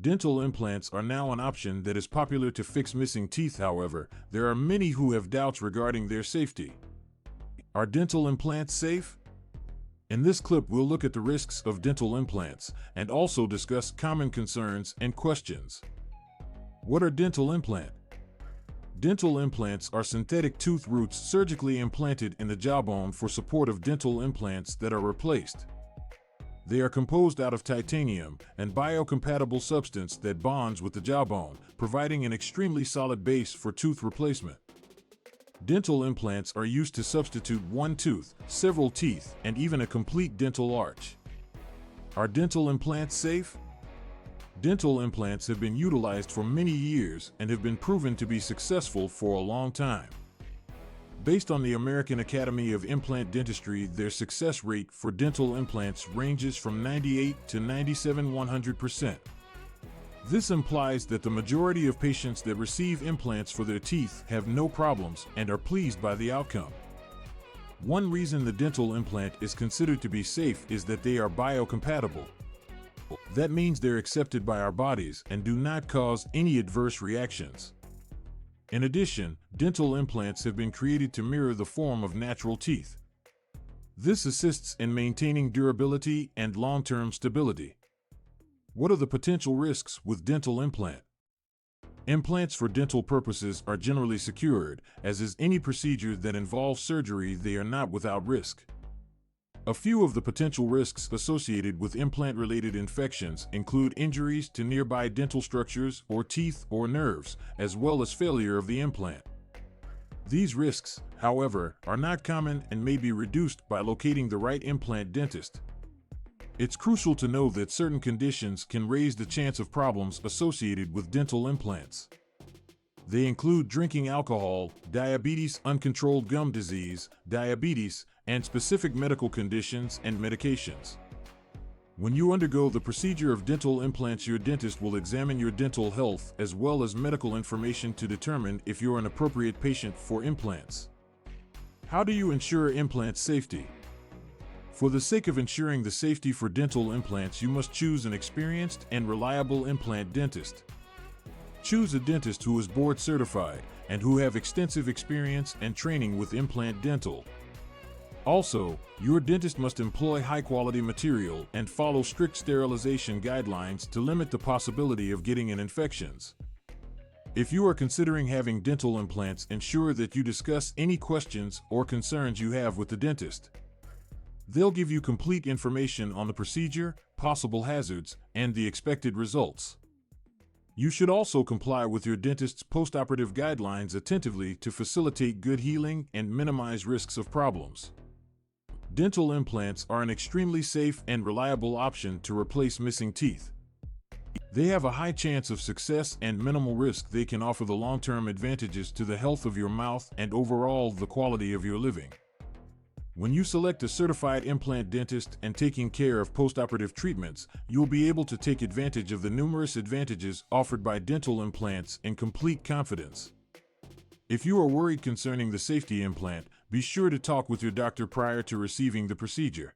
Dental implants are now an option that is popular to fix missing teeth. However, there are many who have doubts regarding their safety. Are dental implants safe? In this clip, we'll look at the risks of dental implants and also discuss common concerns and questions. What are dental implants? Dental implants are synthetic tooth roots surgically implanted in the jawbone for support of dental implants that are replaced. They are composed out of titanium, and biocompatible substance that bonds with the jawbone, providing an extremely solid base for tooth replacement. Dental implants are used to substitute one tooth, several teeth, and even a complete dental arch. Are dental implants safe? Dental implants have been utilized for many years and have been proven to be successful for a long time. Based on the American Academy of Implant Dentistry, their success rate for dental implants ranges from 98 to 97–100%. This implies that the majority of patients that receive implants for their teeth have no problems and are pleased by the outcome. One reason the dental implant is considered to be safe is that they are biocompatible. That means they're accepted by our bodies and do not cause any adverse reactions. In addition, dental implants have been created to mirror the form of natural teeth. This assists in maintaining durability and long-term stability. What are the potential risks with dental implant? Implants for dental purposes are generally secured, as is any procedure that involves surgery. They are not without risk. A few of the potential risks associated with implant-related infections include injuries to nearby dental structures or teeth or nerves, as well as failure of the implant. These risks, however, are not common and may be reduced by locating the right implant dentist. It's crucial to know that certain conditions can raise the chance of problems associated with dental implants. They include drinking alcohol, diabetes, uncontrolled gum disease, diabetes, and specific medical conditions and medications. When you undergo the procedure of dental implants, your dentist will examine your dental health as well as medical information to determine if you're an appropriate patient for implants. How do you ensure implant safety? For the sake of ensuring the safety for dental implants, you must choose an experienced and reliable implant dentist. Choose a dentist who is board certified and who have extensive experience and training with implant dental. Also, your dentist must employ high-quality material and follow strict sterilization guidelines to limit the possibility of getting infections. If you are considering having dental implants, ensure that you discuss any questions or concerns you have with the dentist. They'll give you complete information on the procedure, possible hazards, and the expected results. You should also comply with your dentist's postoperative guidelines attentively to facilitate good healing and minimize risks of problems. Dental implants are an extremely safe and reliable option to replace missing teeth. They have a high chance of success and minimal risk. They can offer the long-term advantages to the health of your mouth and overall the quality of your living. When you select a certified implant dentist and taking care of postoperative treatments, you'll be able to take advantage of the numerous advantages offered by dental implants in complete confidence. If you are worried concerning the safety implant, be sure to talk with your doctor prior to receiving the procedure.